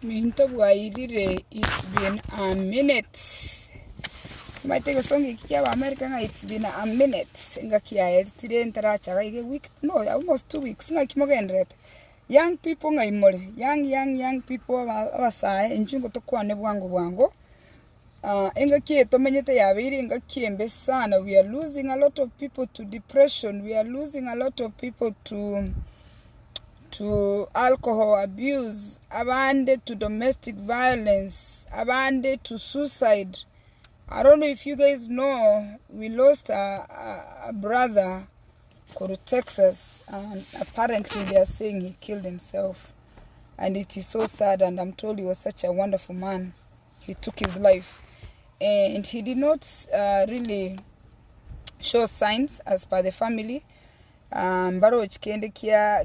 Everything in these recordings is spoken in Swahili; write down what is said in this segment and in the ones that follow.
Minto bwairire, it's been a minute. Maitego songi kia wa America nga it's been a minute. Nga kia editire ntaracha ga week no almost 2 weeks nga kimogendret. Young people nga imole. Young people abasae njungo tokwane bwango. Nga kie tomenyete yabiri nga kiembe sana. We are losing a lot of people to depression. We are losing a lot of people to alcohol abuse, abandoned to domestic violence, abandoned to suicide. I don't know if you guys know, we lost a brother called Texas, and apparently they are saying he killed himself. And it is so sad, and I'm told he was such a wonderful man. He took his life. And he did not really show signs as per the family. Baro chikende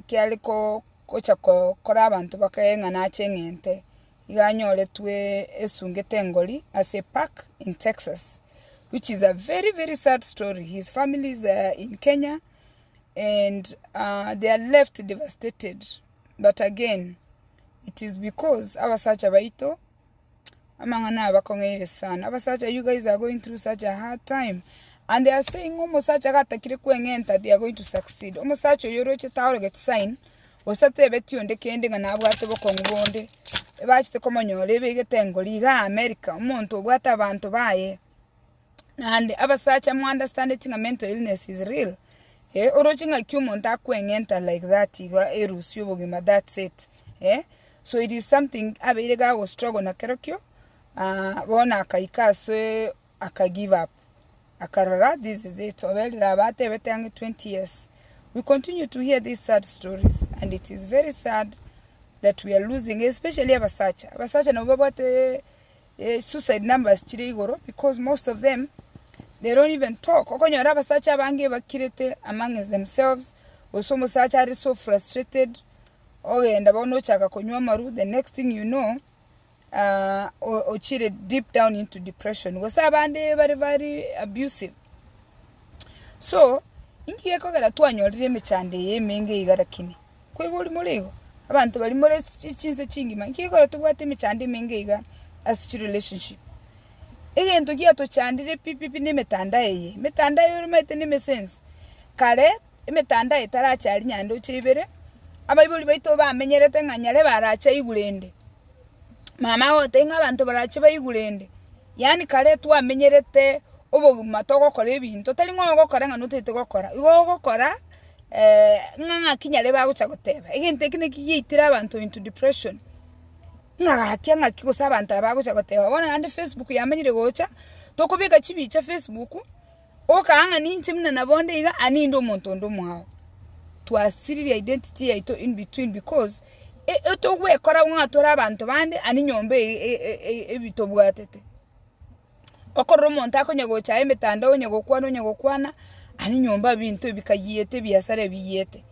kialiko kocha kora abantu bakayenga na chengente iganyole twe esungete ngoli as a park in Texas, which is a very, very sad story. His family is in Kenya, and they are left devastated. But again, it is because abasacha baito amangana bakongere sana. Abasacha, you guys are going through such a hard time. And they are saying almost such a they are going to succeed. Almost such a Euroche Tower get sign. Was that the betty on the kending and Abuatabo Congonde? Watch the common your living tango, Liga, America, Monto, what I want to buy. And the other such a understanding a mental illness is real. Oroging a cumonta enter like that, Tigra Erus, Yubogima, that's it. So it is something Abega was struggle na Kerokyo. Wona Kaika, so I can give up. Akarara, this is it. Well, Rabate everything 20 years. We continue to hear these sad stories, and it is very sad that we are losing, especially Abasacha. Abasacha know about suicide numbers because most of them they don't even talk. Okonyo Abasacha bange bakirete among themselves. Also Musacha are so frustrated. And about no chaka konywa maru. The next thing you know, or cheated deep down into depression. Was abande very, very abusive. So, inki yako gara tuanyolire mechande ye menge igara kini. Kwe boli molego. Abantu bali mole chinse chingi man. Inki yako gara tuwate mechande menge iga as relationship. Ege entoki ato chandire pipi ne metanda ye. Metanda ye urumete ne mesense. Kare metanda ye tara chali nyando chibere. Abayiboli baito ba menyerete nganyale baracha igulende. Mama wote nga abantu barache bayigulende. Yani kale twamenyerete oboguma togokora ebintu tali ngo gokora nga nutete gokora. Igo gokora nga kinyale bagucha goteba. Egente kine kiyitira abantu into depression. Nga kyanga kikosa abantu bagucha goteba. Bona ande Facebook yamenyire gocha tokubika chibicha Facebook. Oka anga ninchi mna nabonde iga anindo omuntu ndo mwawo. Twasirira identity yaito in between because etogwe kora mwatora abantu bande ani nyombe ebitobwatete okoro monta ko nyago cha emetanda onyago kwana ani nyomba bintu bikagiyete byasare biyete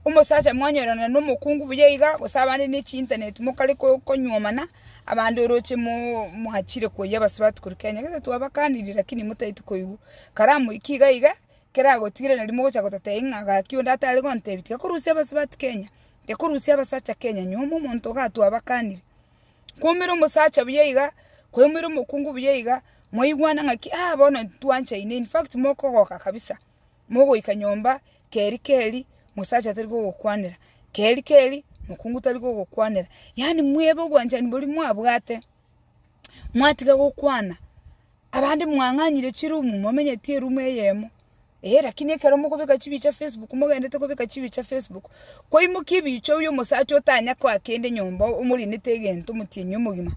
umusacha mwanyorana no mukungu buyeyiga gusabane n'iki internet mukale ko nyomana abandi oroche mu hachire ko yabasibati kuri Kenya kese tuwabakanirira lakini mutaiti ko yugo karamu ikiga iga kerago tigire nalimo cha gotatenga ga kionda atali konte bitika kurusia basibati Kenya Ekurusia basacha Kenya nyomo muntu gatu abakanire kumira umusacha buyeyiga kwemira umukungu buyeyiga moyigwana ngaki bona tuancha ine in fact mokogoka kabisa mogo ikanyomba keri musacha tari go gukwanira keri mukungu tari go gukwanira yani mwebo gwanja ni buri mwabwate mwatiga gukwana abandi mwanganyire chirumu momenye tie rume yemo lakini kero mukubika chibicha Facebook mugendete kubika chibicha Facebook kwa imukibicho uyo musacho otanya kwa kende nyomba umuri netegento mutinyo mugima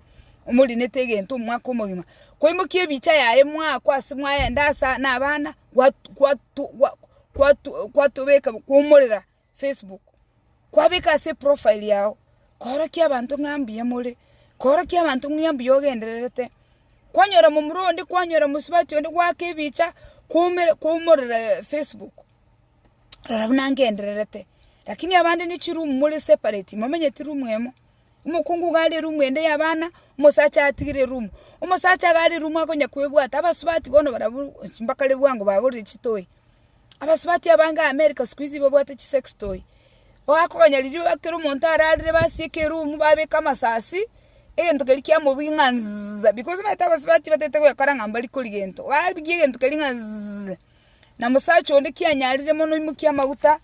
umuri netegento mwako mugima kwa imukibicha yaye mwako asimwa yendasa nabana kwatu beka kumurira Facebook kwabika se profile yao kora ki abantu ngambiye muri kora ki abantu ngambiye ogendererete kwanyora mu murundi kwanyora musibati ndi kwakebicha kumurira Facebook rarabunangendererete lakini abandi ni chirumu muri separate momenye tirumwemo umukungu gali rumwende yabana umusacha atigire rumu umusacha gali rumu akonya kwebwata abasubati bono barabu mbakale bwango bagorire chitoyi abasubati abanga America squeeze babwate chi sex toy wakoganyaririwa kero umuntu ararire basike room babeka masasi egento keri kya mubinganza because mata basibati batete kwekora ngambali kuri gento wabigiye gento keri nganza na musacho onde kyanyarire mono imukia maguta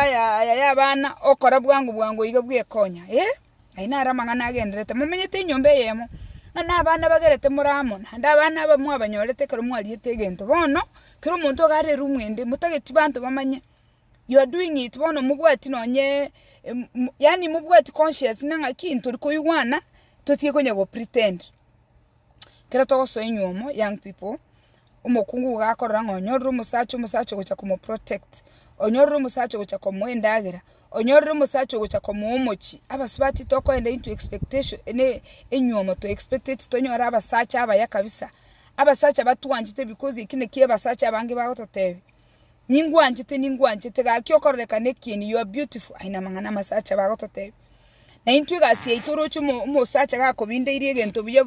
ya bana okora bwangu iga bwekonya aina aramangana agenderete mumenyete nyombe yemo na abana bagerete muramo nda abana bamwe abanyorete kero mwariete gento bono kero umuntu gare rumwende mutageti bantu bamanye you are doing it bono mubwati nonye yani mubwati conscious nanga kintu riko ywana totiye konya go pretend kera to so enyomo young people umukungu gakorora ngonyorura umusacho gucha kumo protect onyorura umusacho gucha komwendagira onyorura umusacho gucha komuomochi abasubati toko enda into expectation ene enyomo to expected tonyora abasacha abaya kabisa abasacha batuwanjite because ikine kiye basacha abange bagototebe ningwanjite gakyokoreka nekini you are beautiful aina mangana masacha bagototebe na intu gasi itoro chumo umusacha gakobinde iri gento buye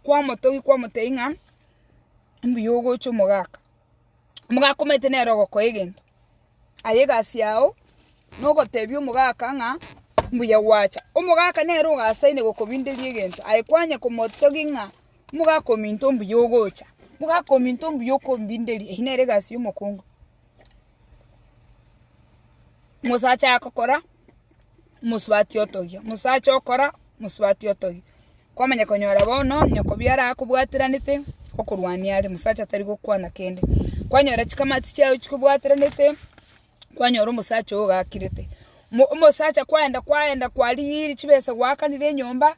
kwa moto inga mbiyogo chumugaka mugakomete nero goko egento ayegasi yao nogotebyo mugaka nga mbuya wacha umugaka nero gasaine gokobindeli egento ayikwanya komoto ginga mugakominto mbiyogocha mugakominto mbiyoko mbindeli hinere gasi y'umukungu musacha akokora musubati otogia musacha okora musubati otogia kwamanya konyora bono nyakobyara akubwatiranite okurwania ari musacha atari gukwana kende kwanyora chikamati cyayo chikubwatiranite kwanyora musacha ogakirite musacha kwaenda kwali chibesa wakanire nyomba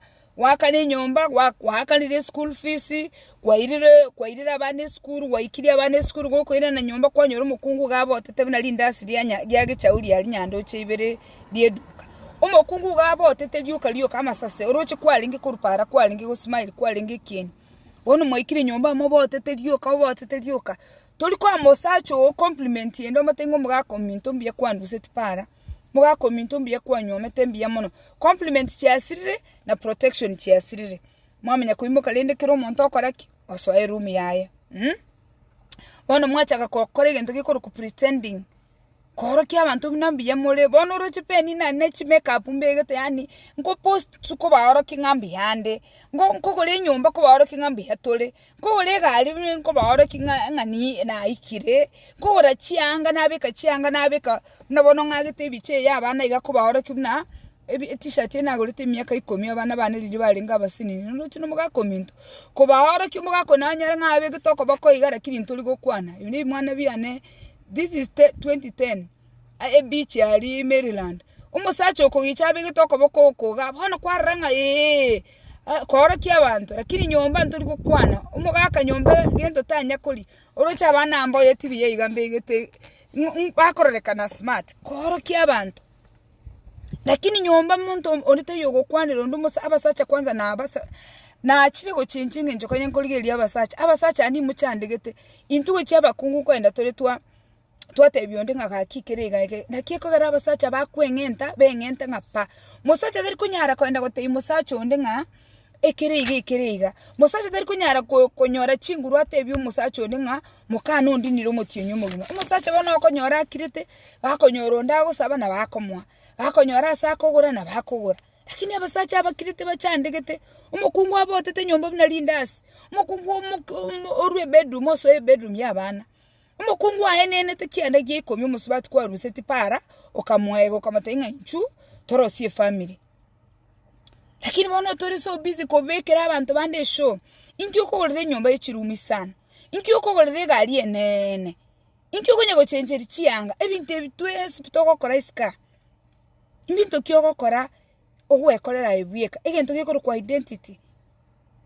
wakanire school fees kwairira abane school waikiri abane school gokoira na nyomba kwanyora umukungu gabo tete na lindasi yage chauri yali nyando chibere lieduka umukungu gabo tete lyuka kama sase oroche kwalinge kurupara kwalinge go smile kwalinge kieni wono mwaikire nyomba mobotete lyoka toliko musacho compliment endo matengo muga commento mbiye kwanduse tipara muga commento mbiye kwanyoma tembiye mono compliment cyasirire na protection cyasirire mwamenya kuimuka lende kiro monto okoraki oswaye room yaye wono mwacha kokore gento gikoro ku pretending koro kya abantu binambiye mole bono roche peni na nechi makeup mbegete yani ngo post suko baoro kingambi hande ngo kole nyomba ko baoro kingambi hatole ngo ole gali ngo baoro kingani na ikire ngo ora chianga nabeka nabono ngagete biche yabana iga ko baoro kimna t-shirt ena golete miaka 10 abana bane lili balinga abasini n'uruti n'umuga comment ko baoro kimuga ko nanyara ngabe gitoko bako igara kiri ntuli go kwana ni mwana biane. This is 2010 a beach yali Maryland umusacho ko gichabe gitoko boko koga hano kwaranga kora kyabantu lakini nyomba ntuli kukwana umugaka nyomba gendo tanya kuli orocha abana ambo yetibiye igambe gete bakorereka na smart kora kyabantu lakini nyomba muntu onite yogo kwanira ndumusa abasacha kwanza na abasa na achire go chinchinge njokanye nkoligeli abasacha ani muchandegete intuwe cyabakungu kwenda tore twatebionde ngakikirega nakiko gara abasacha bakwengenta bengenta ngapa musacha zari kunyara kwenda gotei musacha onde nga ekirega musacha zari kunyara konyora chinguru atebyo musacha onde nga mukana undi niro mutinyo mugima musacha bana okonyora kirite bakonyoro ndago sabana bakomwa bakonyora sakogura na bakogura lakini abasacha abakirite bachandegete umukungu abotete nyomba binalindasi umukungu orwe bedroom so bedroom yabana umukungu ayenene tekianda gikomi umusubati kwa ruseti para okamwego kamatenga inchu torosie family lakini bono tori so busy ko bekera abantu bande show inki okogorere nyomba yechirumi sana inki okogorere gari enene inki okonyego chenjeri chianga ebintu ebitwese bitoko kora iska ibintu kyokokora ogwekorera ebieka egento gikoro kwa identity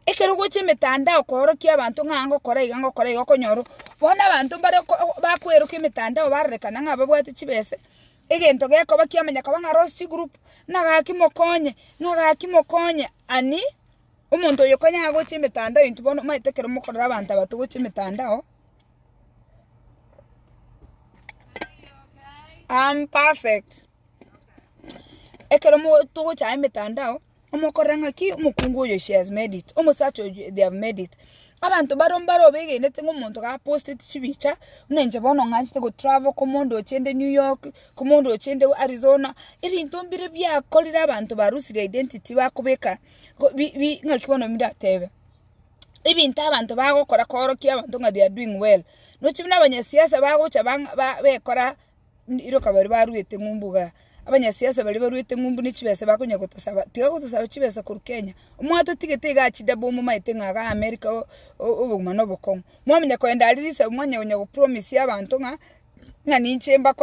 ekero goche metandao koro kia abantu ngango kora iga konyoro bona abantu bakwero ki metandao barekana ngaba bwate chibese egento geko bakiamenya kaba nga roast group nagaki mokonye ani umuntu yokonya goche metandao into bono maitekero mukora abantu abatu goche metandao I'm perfect ekero mo tugo cha metandao umukoranga ki umukungu yo she has made it umusacho they have made it abantu barombaro begenete ngomuntu ka posted chibicha unenje bono nganjite go travel komondo ochende New York komondo ochende Arizona ebintu mbire bya kolira abantu barusire identity bakubeka ngakibono midatebe ibintu abantu bagokora koroki abantu nga they are doing well no chibina abanyasiasa bagocha bekora iroka bari baruete ngumbuga abanyasiasa bari baruete ngumbu nichibese bakonya gutosaba tiga gutosaba chibese ku Kenya umwato tigete gachida bomu maite ngaga America obuguma no bokongo mwamenya kwenda alirisa umwanya unya go promise abantu nga ninchemba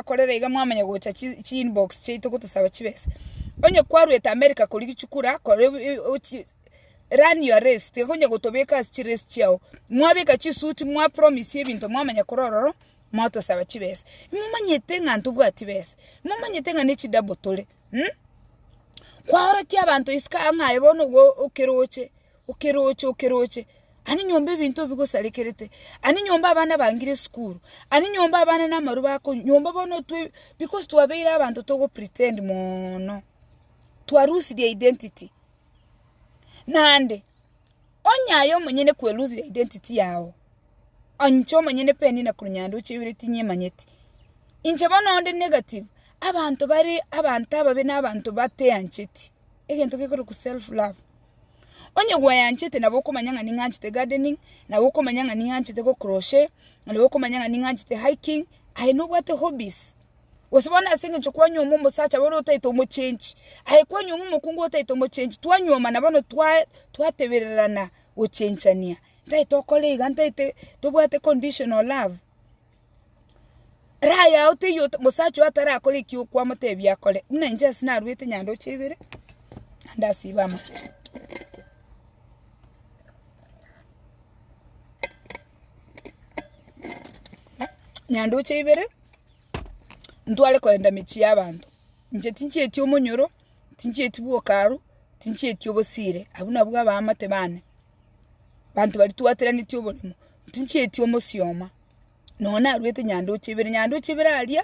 korerega mwamenya gocha chi inbox cheito gutosaba chibese onye kwaruete America kuri gichukura kore run your race tiga gutobeka stress chao mwabeka chisuti mwa promise ebintu mwamenya korororo mato saba chibese mumanyete ngantu bwati bese mumanyete ngane chidabotole kwara ki abantu iska ngaye bono go okeroche ani nyombe ibintu bigosalekerete ani nyomba abana bangire school ani nyomba abana na maruba ko nyomba bono tu because tuwabeira abantu togo pretend mono twarusi the identity nande onyayo mwenyene kweluzi the identity yao ancho manyene peni na kunyando chibire tinye manyeti inche bono onde negative abantu bari abantu ababe n'abantu bate ancheti egento kekoro ku self love onye gwa yanchete naboko manyanga ninganchite gardening naboko manyanga ninganchite ko crochet naboko manyanga ninganchite hiking I know what the hobbies wasibona asinge chokwanyo mumo sacha boro utaito mo change aikwanyo mumo kungo utaito mo change twanyoma nabano twatebererana o changeania taito kolega ntaite tobwate conditional love raya ote yo musacho atara akole kiyo kwa matebi akole unenje sina rwete nyando chibire ndasibama nyando chibire ntwale kwenda michi y'abantu nje tincheti omonyoro tincheti bwokaru tincheti obosire abuna bwa bamate bane bantu bari tuwaterani tyobolimo tincheti omosioma nona rwete nyando chibire alia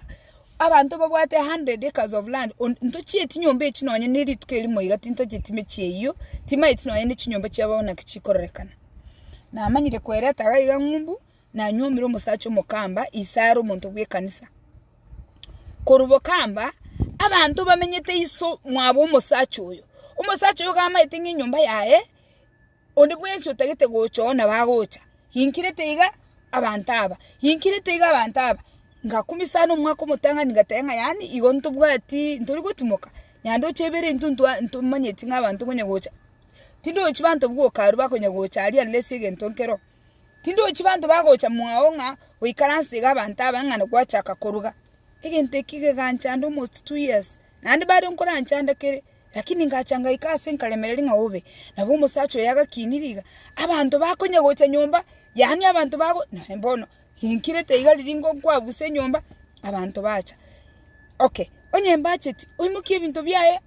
abantu babwate 100 acres of land ntocheti nyombe ekinonye neri tukelimo iga tintocheti mechi eyo timaiti nonye nechinyombe cyabona kichikorekana na amanyire kwereta gaiga ngumbu na nyomiro musacho mukamba isaro muntu bwekanisa korubo kamba abantu bamenyete iso mwabo musacho oyo gamaite nginyomba yae onde bwensi utagete gochona bagocha hinkirete iga abantaba ngakumisano mwako mutanga ningatenga yani igonto bwati ntori gutimoka nyando chebere ntuntu manyeti ngabantu konye gocha tindo chibantu bwokaru bakonye gocha ali alesige ntonkero tindo chibantu bagocha mwaonga oikaranse gabantaba ngana gwachaka koruga egente kige ganchando almost 2 years nandi bari nkora nchanda kere lakini ngachanga ikase nkalemereri ngaobe nabo musacho yaga kiniriga abantu bakonye gocha nyomba yani abantu bago na mbono hinkirete iga liringo kwabuse nyomba abantu bacha okay onye mbacheti oyimukiye bintu byaye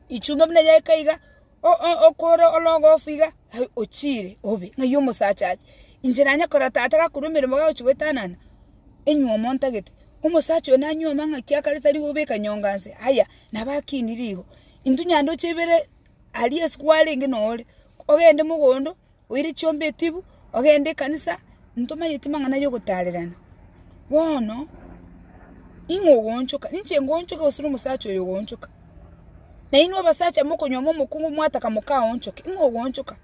ichumba mna yaye kaiga okoro ologo figa ochire obe ngayo musacha injiranya kora tata ka kurumire mugaho chwetanana enyoma ntagete umusacho nanyoma ngakiakaleta libobeka nyonganse haya nabakinirigo indunyando chebere ali eskwale ngenole ogende mugondo wiri chombe tibu ogende kanisa ntoma yetimanga nayo gutalirana wono ingo gonchoka ninche ngonchoka osuru musacho yo gonchoka na ino basacha muko nyomo mukungu mwataka muka onchoka ingo gonchoka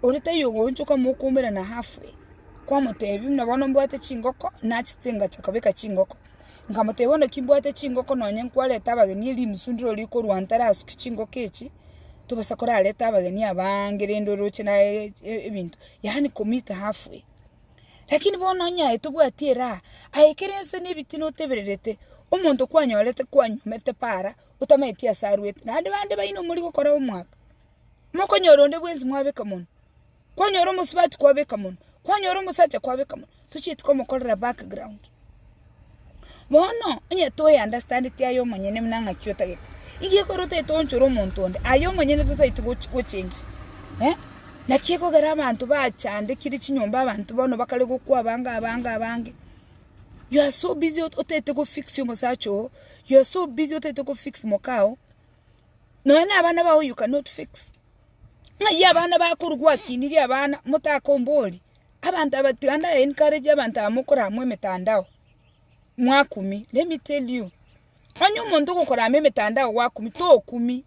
orita yo gonchoka mukumbera na halfway kwa mutebi mnabona mbwate chingoko nachitenga chakabeka chingoko ngamutebona kimbwate chingoko nonye nkwaleta abageni eri musundiro liko rwantara asuki chingoko echi tubasakora aleta abageni abangere ndoroche na ebintu yani komita halfway lakini bona nya etubwatira ayekerense nebitino tebererete omuntu kwanyorete kwanyomete para utamaiti asarwete nande bande bayino muri gukora umwaka moko nyoronde bwenzi mwabeka muno kwanyoro musubati kwabeka muno kwanyoro musacha kwabeka muno tuchitiko mukorera background bono onye toye understand ti ayo manyene mnanga kyota gete igiye korote tonchoro omuntu onde ayo manyene totaiti go change na kieko gara abantu bachande kiri chinyomba abantu bono bakale gukwa abange you are so busy otete go fix yo musacho you are so busy otete go fix mokao no na abana bawo you cannot fix ngaye abana bakurugwa kiniri abana mutakomboli abantu abatiganda encourage abantu amukora amwe metandao mwakumi. Let me tell you, onye umuntu gukora amwe metandao wakumi to 10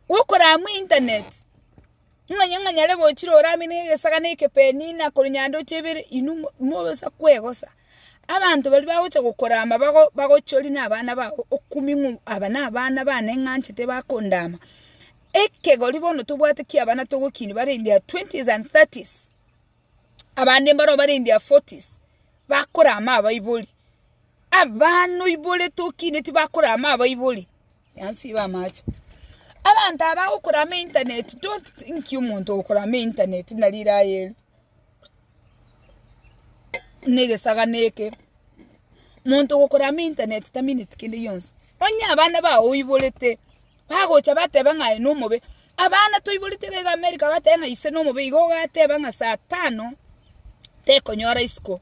ukora amwe internet nganya lebo chiro rami ngesaga nekepeni na kurunyando chebere inu mubesa kwegosa abantu bali bawocha gukora bago choli na abana ba 10 abana bane nganchite bakondama ekegoli bono tubwate ki abana togokini bari in their 20s and 30s abande mbaro bari in their 40s bakora abayiboli abano ibole tokine tibakora abayiboli yansi ba macha abantu abakora internet. Don't think you umuntu ukora internet nalira yero nege saga neke muntu ukora internet ta minute kindi yonse onya abana ba oyibolete bagocha bateba ngai nomobe abana toyibolete ga America batenga ise nomobe igo gateba nga saa 5 te konyora isko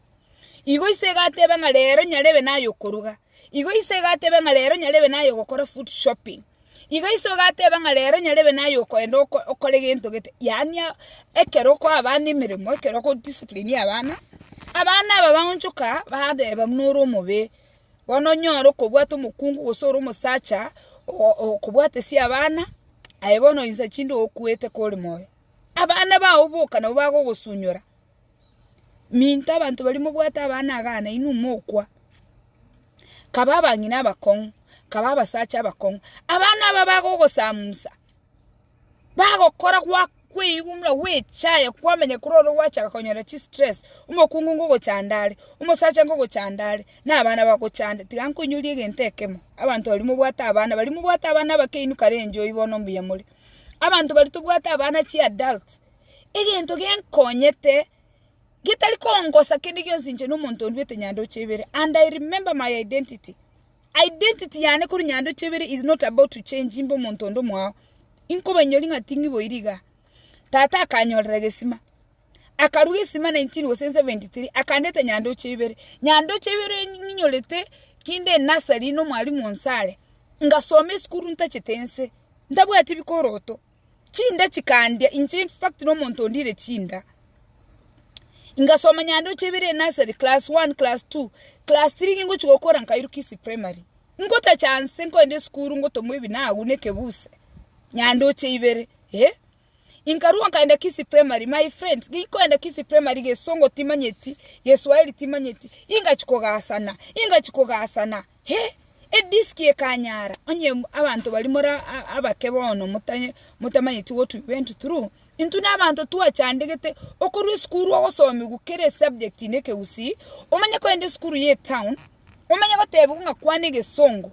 igo ise gateba nga lero nyarebe nayo koruga igo ise gateba nga lero nyarebe nayo gukora food shopping igo ise gateba nga lero nyarebe nayo kwendo okole gento gete yani ekero ko abana imirimo ekero ko discipline abana babanchuka bade bamnuru mobe wono nyoro ko bwato mukungu gusoro musacha okubwate si abana ayebono inza chindo okuete kole moyo abana baobuka no bago gusunyura minta abantu bali mu bwata abana agana inu mokwa kababa ngina abakong kababa sacha abakong abana babago gusamusa bago kora kwa kwiyumla wechaya kwamenye kuroro wacha konyora chi stress umokungu ngo chandale umusacha ngo chandale na abana bako chande tigankunyulie gentekemo abantu bali mu bwata abana bakeinu karenjo ibono mbiye muri abantu bali tubwata abana chi adults egento genkonyete gitali kongosa kindi gyonzinje n'umuntu ndwete nyando chebere. And I remember my identity yane kuri nyando chebere is not about to change imbo muntu ndo mwa inko banyolinga tingi boiriga tata akanyorregesima akarugesima 1973 akandeta nyando chebere ninyolete kinde nasari no mwalimu onsale ngasome skuru ntachitense ndabwe ati bikoroto chinda chikandia in fact no muntu ndire chinda ngasoma nyando chebere nasari class 1 class 2 class 3 ngo chukokora nkairukisi primary ngota chance ngo ende skuru ngo tomwe bina unekebuse nyando chebere inkaruwa kaenda kisi primary my friends giko enda kisi primary ge songo timanyeti yeswahili timanyeti inga chikoga asana ediski ekanyara onye abantu bali mora abakebono mutamanyeti what we went through into nabantu tuachandegete okorwe skuru ogosomi gukere subject Ekegusii omanya ko ende skuru ye town omanya ko tebu nga kwanege songo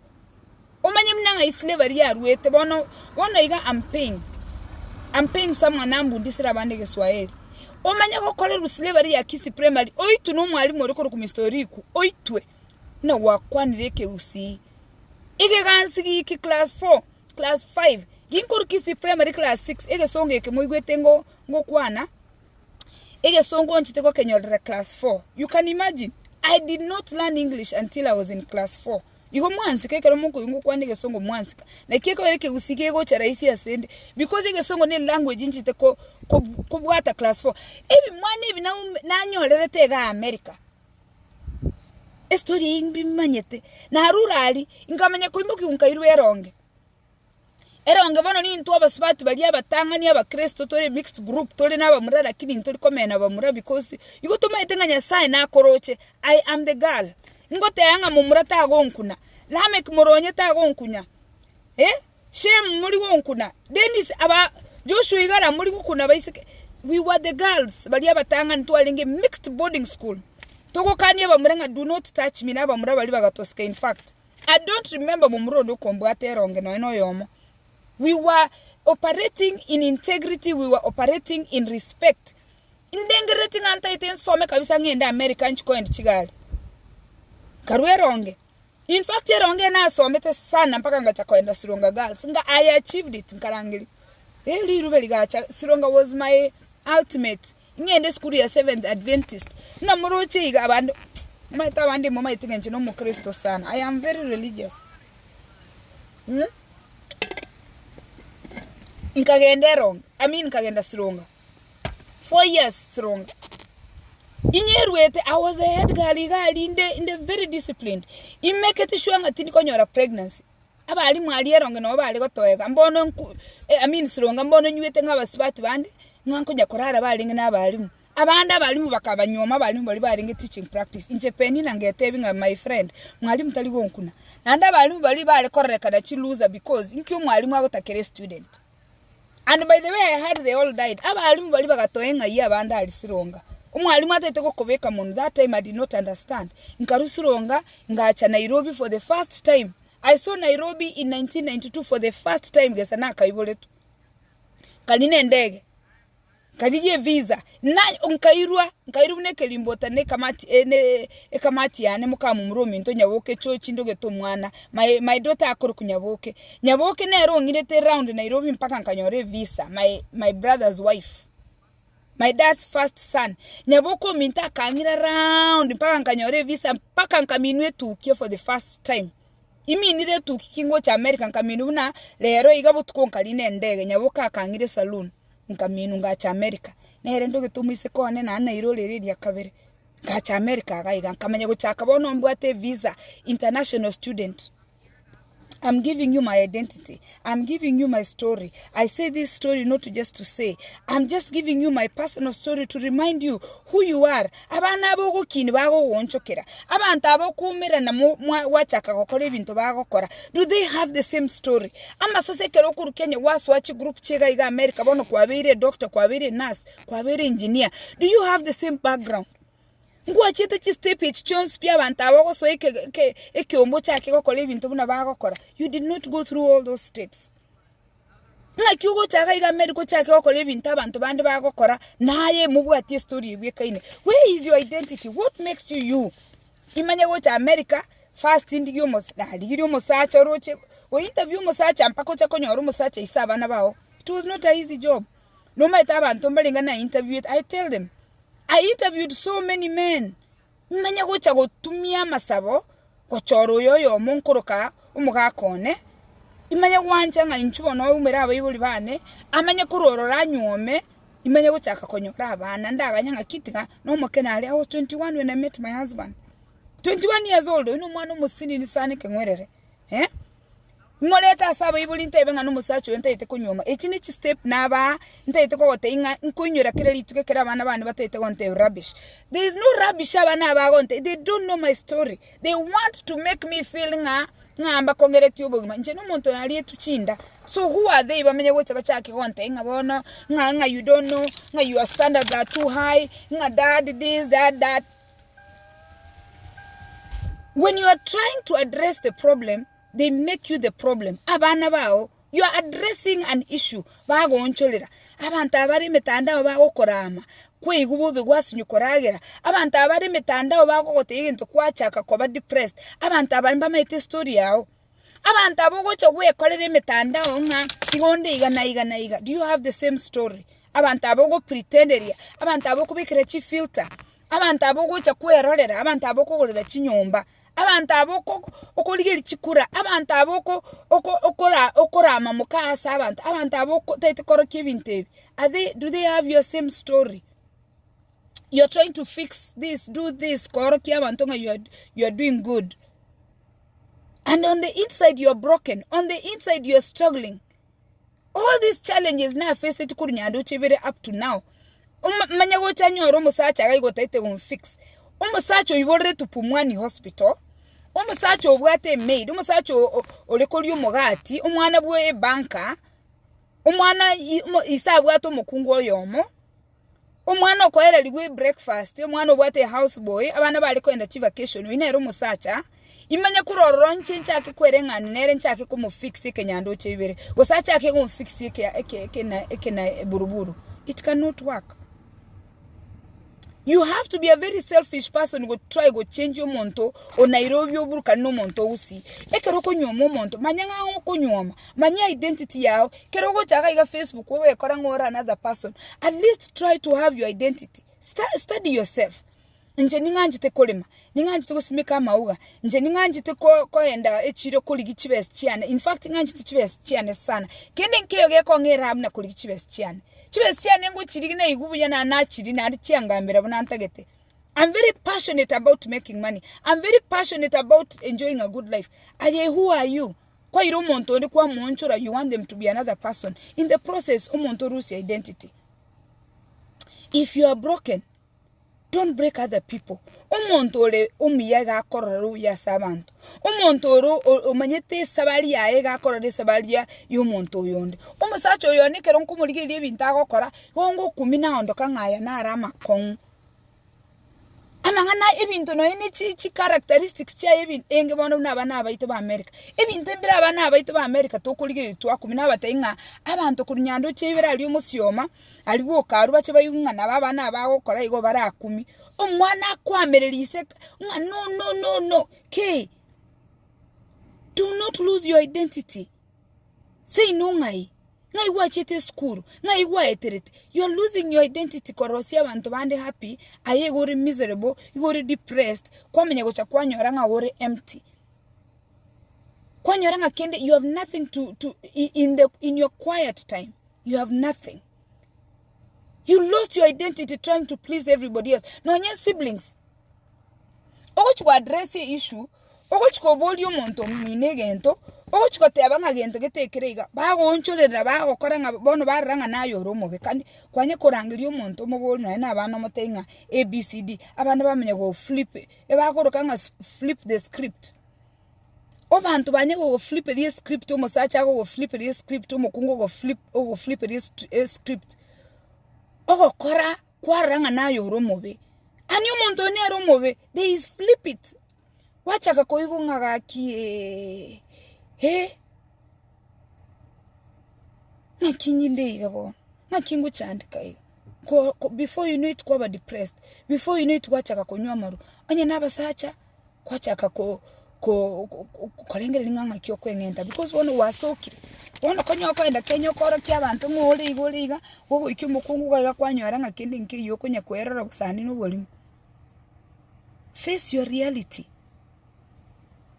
omanya mnanga slavery ya ruete bono iga I'm paying someone ambundisira bandege Swahili omanya ko kole slavery ya kisi primary oitu no mwalimu oriko ku historiku oitwe na wakwanire Ekegusii ige gansigi ki class 4 class 5 ginkuru kisi primary class 6 ege songe ke moigwete ngo kwana ege songo nchite ko kenyolera class 4. You can imagine I did not learn English until I was in class 4. Igo mwansi kekero mungu yungu kwandike songo mwansi na keko Ekegusii kego cha raisi asende because ege songo ne language nchite ko bwata class 4 ebi mwana ebi na nyolere tega America story imbi manyete na harurali ingamanya ko imbuki unkairu eronge bono ni ntu abasubati bali abatangani abakristo tore mixed group tore nabamura lakini ntori komena abamura because igo tumayitenganya sai na koroche I am the girl ngote yanga mumura tagonkuna lame kumuronye tagonkunya shem muri wonkuna Dennis aba Joshua igara muri gukuna baisike we were the girls bali abatangani twalinge mixed boarding school togo kani abamurenga do not touch me nabamura bali bagatoska. In fact I don't remember mumuro ndo kombwate eronge no yomo. We were operating in integrity, we were operating in respect. Indengereting antaiten some kabisa ngenda American chiko and chigali karwe ronge. In fact ronge na somete sana mpaka ngacha kwenda Sironga Girls nga I achieved it nkarangili rubeli gacha. Sironga was my ultimate ngende school ya 7th Adventist na murochi iga abantu maita bandi mama itingenje no mu Kristo sana. I am very religious. nkagenda wrong. Nkagenda Sironga. 4 years Sironga. Inyerwete, I was a head girl in the very disciplined. In make it sure nga tini konyora pregnancy. Abali mwali eronge no bali gotoega. Mbono Sironga mbono nywete nga basibati bandi nganko nyakorara bali ngina bali. Abanda abalimu bakabanyoma abalimu bali baringe teaching practice. Inje peni nangetebinga my friend. Mwalimu tali gonkuna. Nanda abalimu bali bali korreka da chi loser because nkyo mwalimu agotakere student. And by the way, I heard they all died. Abalimu bali bagatoenga yi abanda ali Sironga. Umwalimu atete ko kobeka muntu. That time I did not understand. Nkaru Sironga ngacha Nairobi for the first time. I saw Nairobi in 1992 for the first time. Gesa na kaiboletu. Kanine ndege. Kanije visa. Na nkairu ne kelimbota ne kamati yane mukamu mromi nto nyaboke chochi ndoge to mwana. My daughter akoro kunyaboke. Nyaboke na ero ngirete round Nairobi mpaka nkanyore visa. My brother's wife. My dad's first son. Nyaboko minta kangira round mpaka nkanyore visa mpaka nkaminwe tukie for the first time. Imi nire tukikingo cha America nkaminu na lero igabo tukonkaline ndege nyaboka akangire saloon nkaminu ngacha America. Nere ndoge tumise kone na Nairobi ya kabere. Ngacha America agaiga nkamenya guchaka bono mbwate visa international student. I'm giving you my identity. I'm giving you my story. I say this story not just to say. I'm just giving you my personal story to remind you who you are. Abana bogo kini bago wonchokera. Abanta abo kumira na wachaka gukora ibintu bagokora. Do they have the same story? Ama sase kero kuru Kenya wasu wachi group chega iga America bono kwabire doctor, kwabire nurse, kwabire engineer. Do you have the same background? Ngwa chete chi step it chons pia bantaba ko so eke ombo chake ko kole bintu buna bagokora. You did not go through all those steps. Na kyugo chaka iga medical chake ko kole bintu abantu bandi bagokora naye mubwati story bwe kaine. Where is your identity? What makes you you? Imanya go cha America first indi yomos na hali yomosacha roche o interview mosacha mpako cha konyoro mosacha isaba na bao. It was not an easy job. No matter abantu mbalinga na interview I tell them I interviewed so many men. Manya gocha gotumia masabo gochoro yoyo monkoroka umugakone. Imanya gwancha nga inchubo no umera abayibuli bane amanya kurorora nyome imanya gocha akakonyora abana ndaganya nga kitinga no mukena I was 21 when I met my husband. 21 years old ino mwana umusini ni sane kengwerere. Ngoleta saba ibuli ntebe nga numusacho ntayite kunyoma ekini chi step naba ntayite ko gote inga nkunyura kirali tukekera abana bane batayite gonte rubbish. There is no rubbish abana bagonte. They don't know my story. They want to make me feel ngamba kongereti ubugima nje n'umuntu nali etuchinda. So who are they bamenye gocha bachake gonte inga bono nga you don't know nga your standards are too high nga dad this that. When you are trying to address the problem, they make you the problem. Abana bao, you are addressing an issue. Bago oncholera. Abanta abari metanda bago korama. Kwe igubo begwasu nyukoragera. Abanta abari metanda bago gote into kwachaka kwa depressed. Abanta abari mbamaite story yao. Abanta abogo chagwe kolere metanda nga sigonde iga. Do you have the same story? Abanta abogo pretenderia. Abanta abogo bikira chi filter. Abanta abogo chakwe rolera. Abanta abogo golera chinyomba. Abantu aboko okoligeri chikura abantu aboko okora mamukasa abantu aboko tete koroke bintebi do they have your same story? You're trying to fix this, do this, koroke abantu nga you are doing good, and on the inside you're broken, on the inside you're struggling. All these challenges na face it kurunyando chebere up to now manyago chanyoro musacha gaigo tete gon fix umusacho yiborere tupumwani hospital. Umusacho obwate maid, umusacho olekoli omugati, omwana bwe banka, omwana isa bwato mukungu oyomo, omwana okoera ligwe breakfast, omwana obwate houseboy, abana bali kwenda chi vacation, inero musacha, imanya kurororo nchincha ake kwerengana nere nchake kumufix kenyando chebere. Gosacha ake kumufix eke na buruburu. It cannot work. You have to be a very selfish person go try go change your monto o Nairobi oburuka no monto usi. Ekero ko nyomo monto manyanga ko nyoma. Manya identity yao. Kero go chaka iga Facebook we kora ngora another person. At least try to have your identity. Study yourself. nje ninganjite kolema ninganjite kusimika amauga nje ninganjite koenda echiro kuligi chibes chiane. In fact nganjite chibes chiane sana kende nkeyo geko ngera hamna kuligi chibes chiane ngo chirigi na igubu yana na chiri na chiangambera bunantagete. I'm very passionate about making money. I'm very passionate about enjoying a good life. Aye, who are you? Kwa iro monto ni kwa monchora, you want them to be another person. In the process, umonto lose your identity. If you are broken, don't break other people. Umonto le umiyaga kororo ya sabanto. Umonto ro umanyete sabali ya ega korore sabali ya yumonto yonde. Umusacho yone keronku muligi libi ntago kora. Wongo kumina ondoka ngaya na arama kong. Amangana ebintu no ene chi characteristics cha ebintu enge bono nabana abaito ba America ebintu mbira abana abaito ba America tokuligire twakumina batainga abantu kunyando chebira ali umusioma ali wokaru bache bayunga nababana abagokora igo barakumi omwana kwamerelise no ke do not lose your identity. Say no ngai wachete school ngai waeterete. You're losing your identity korosia abantu bande happy aye gori miserable gori depressed kwamenye gocha kwanyora nga gori empty kwanyora nga kende. You have nothing to in your quiet time. You have nothing. You lost your identity trying to please everybody else. No nye siblings ogochwa address issue ogochwa bolio monto minegento ogochwa te abanga gento getekerega bagonchorera bagokora nga bono baranga nayo romobe kandi kwanye korangiryo monto mobolo na abana motenga ABCD abana bamenye go flip bagoroka nga flip the script. Obantu banye go flip the script omusacha go flip the script omukungo go flip the script ogokora kwaranga nayo romobe anyo monto ne romobe they is flip it. Wachaka koigo ngagaki nakinyinde igabo nakingu chandika iga before you know it kwa depressed, before you know it wachaka konywa maru anye nabasacha kwachaka kolengere nganga kyo kwengenta because wono wasokire wono konyo kwenda kenyo koro kya abantu ngole igoliga wogo ikimukungu ga kwanywara ngakende nke yokonya kwerera busani no bolimu. Face your reality.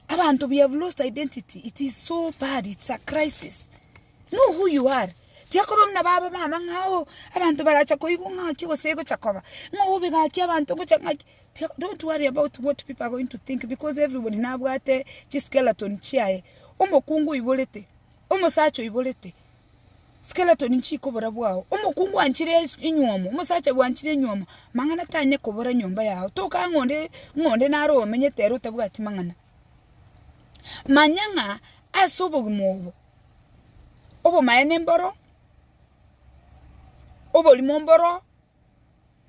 Abantu, we have lost identity. It is so bad. It's a crisis. Know who you are. Tiakorom na baba mama ngao abantu baracha ko igunga kiwo sego chakoba ngo bega ki abantu ngo changa. Don't worry about what people are going to think because everybody nabwate chi skeleton chiae omokungu ibolete omosacho ibolete skeleton nchi kobora bwao omokungu anchire inywomo omosacha bwanchire inywomo mangana tanye kobora nyomba yao toka ngonde naro menye tero tabwati mangana manyanga asobo gumobo obo maene mboro obo limomboro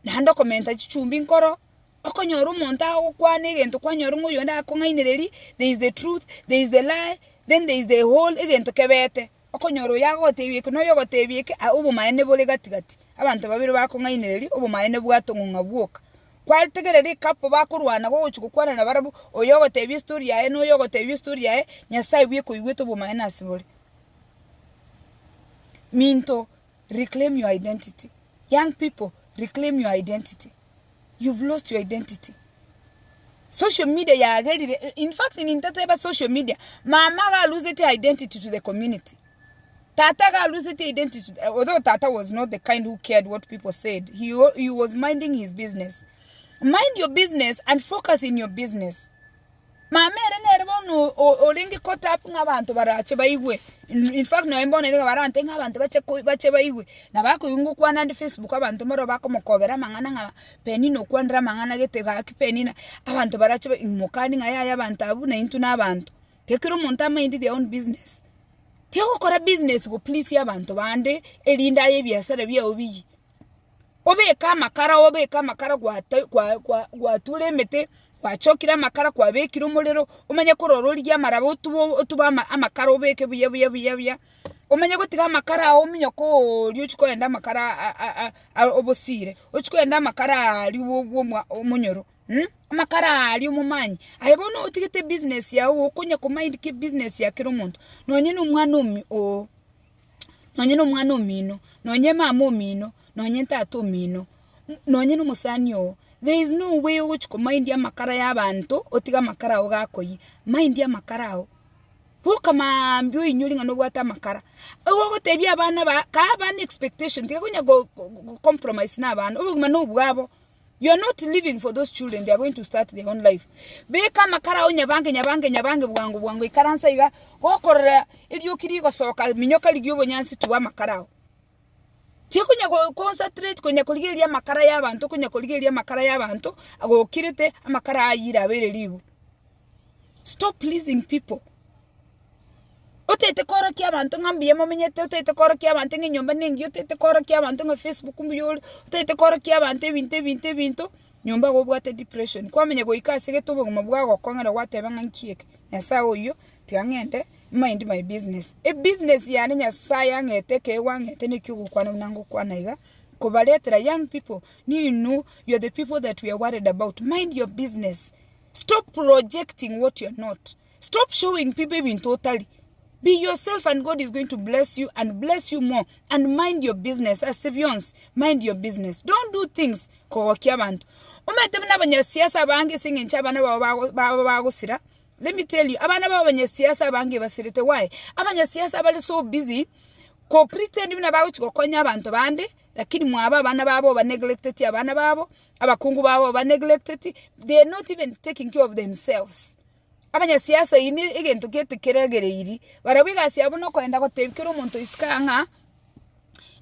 nando komenta chichumbi nkoro okonyoru monta okwane gento kwanyoru ngoyonda akongainireri. There is the truth, there is the lie, then there is the whole egento kebete okonyoru yago tebieke no yogo tebieke obo maene bole gatigati abantu babiri bakongainireri obo maene bwatonga bwoka kwaltegereri kapo bakurwana go chukukwana na barabu oyogo tebi story yae no yogo tebi story yae nyasai bweko igweto bo maene asibole minto. Reclaim your identity. Young people, reclaim your identity. You've lost your identity. Social media, in fact, in social media, mama ga lose its identity to the community. Tata ga lose its identity. Although Tata was not the kind who cared what people said, he was minding his business. Mind your business and focus in your business. Mama no olingi kota up ngabantu barache baigwe. In fact no embone nga barante ngabantu bache baigwe. Na bako yungu kwa nandi Facebook abantu maro bako mokobera mangana nga penino kwandra mangana gete ga penina abantu barache mokani nga ya abantu abu na into na abantu. Tekiro monta mind their own business. Tiyo kora business go please ya abantu bande elinda ye biasara bya obi. Obe kama kara gwa tulemete wachokira makara kwa bekira umurero umanye kororo rya marabo tuba amakara obeke buya umanye gutiga amakara ominyo ko ryuchiko enda makara obosire uchiko enda makara ari umunyoro amakara ari umumanyi ayebono utigete business yawo okunya ko mind ki business yakira umuntu nonye numwana omino nonye mama omino nonye tata omino nonye numusanyo There is no way which mind ya makara y'abantu otiga makara aho gakoyi. Mind ya makara aho. Woka mambyo inyulinga no bwata makara. Owo gotebya abana ba ka abana expectation tiga kunya go compromise na abana. Obo no bwabo. You are not living for those children. They are going to start their own life. Beka makara onya bange bwangu ikaransa iga gokorera iryo kiri gosoka minyoka ligyo bonyansi tuwa makara. Tia kunya concentrate kunya kuligeria makara y'abantu agokirite amakara ayira bere libu. Stop pleasing people. Otete kora kia abantu ngambiye momenyete otete kora kia abantu nginyomba nengi otete kora kia abantu nga Facebook mbiyole otete kora kia abantu bintu nyomba go bwate depression kwamenye go ikasige tubo mabwa go kongera wateba nkieke nyasa oyo tiangende mind my business a business yani nyasa yangete ke wangete ne kyugo kwana nango kwana iga kobaletera young people you know you're the people that we are worried about. Mind your business. Stop projecting what you're not. Stop showing people in totally. Be yourself and God is going to bless you and bless you more. And mind your business. As Sibions, mind your business. Don't do things ko kiabantu. Umetemna banya siasa bange singing chabana ba sira. Let me tell you, abana ba banya siasa bange basirite why? Abanya siasa bali so busy ko pretend bina ba uchi ko konya abantu bande lakini mwaba abana babo ba neglected abana babo abakungu babo ba neglected. They are not even taking care of themselves. Abanya siasa ini egento ketekeregere iri barabiga siabo no kwenda gotebikira umuntu iskanga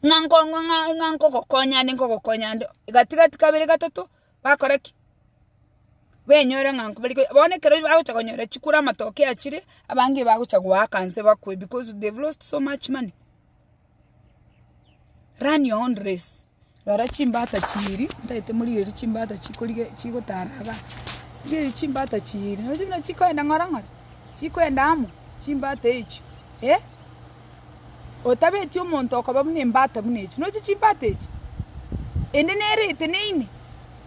nganko kokonya ndo gatigati kabiri gatatu bakoraki benyore nganko bali bone kero bagucha konyora chikura matoke akire abangi bagucha gwakanse bakwe because they've lost so much money. Run your own race. Lora chimbata chiri ndaite muri iri chimbata chikolige chigotaraga ngiri chimbata chiri no chimna chikoenda ngorangora chikoenda amo chimbata echi otabeti umuntu akaba mnimbata mnechi no chimbata echi ende nere tenene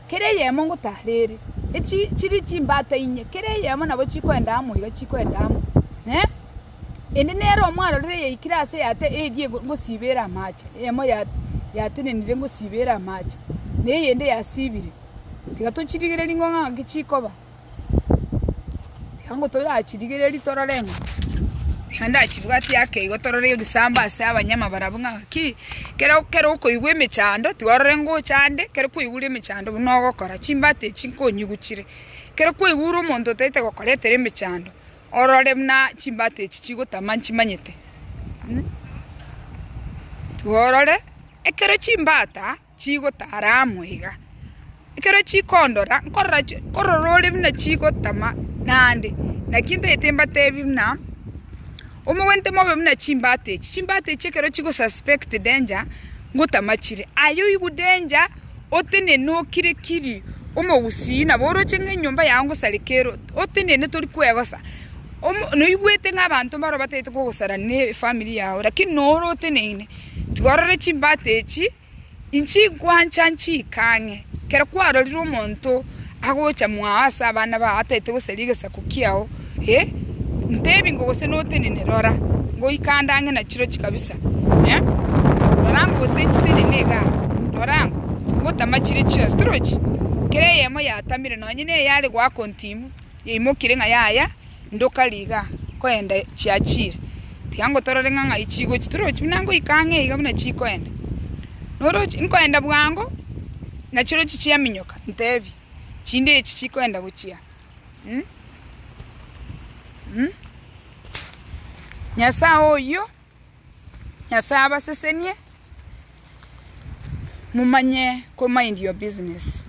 kereye mongo tarere echi chiri chimbata inye kereye mo nabo chikoenda amo iga chikoenda amo ende nere omwaro rere ikirase yate edie ngosibera amache yemo yatenenire ngosibera amache ne yende yasibire tigato chirigere lingonga gichikoba tiango tora chirigere litorarenga handa chibwati yake igotorore gisamba ase abanyama barabunga ki kero ko igwe mechando tigorengo chande kero ko igure mechando no gokora chimbate chinkonyi guchire kero ko iguru omonto tete gokoretere mechando orore mna chimbate chichigo tamanchi manyete tuorore ekero chimbata chigo taramu iga ekero chikondora kororore mna chigo tama nande nakinde etemba tebi mna omwente mobe mna chimbate chekero chigo suspect danger ngotamachire ayo igu danger otene no kiri omogusina boro chenge nyomba yango salikero otene ne tori kwegosa no igwete ngabantu baro batete kugusara ne family yawe lakini noro otene tugorore chimbate inchi gwanchanchi kange kera kwaro riro monto agocha mwasa abana ba atete guserigesa kukiao ntebi ngo gose notenene rora ngo ikandange na chiro chikabisa rorango gose chitenenega rorango ngo tamachire chyo stroch kereye mo yatamire no nyine yari gwa kontimu yimukire nga yaya ndokaliga kwenda chiachire tiango torore nga ichigo chitroch minango ikange igabuna chikwenda noroch inkwenda bwango na chiro chichia minyoka ntebi chinde chikwenda guchia Nyasa oyo nyasa abasesenie mumanye ko mind your business.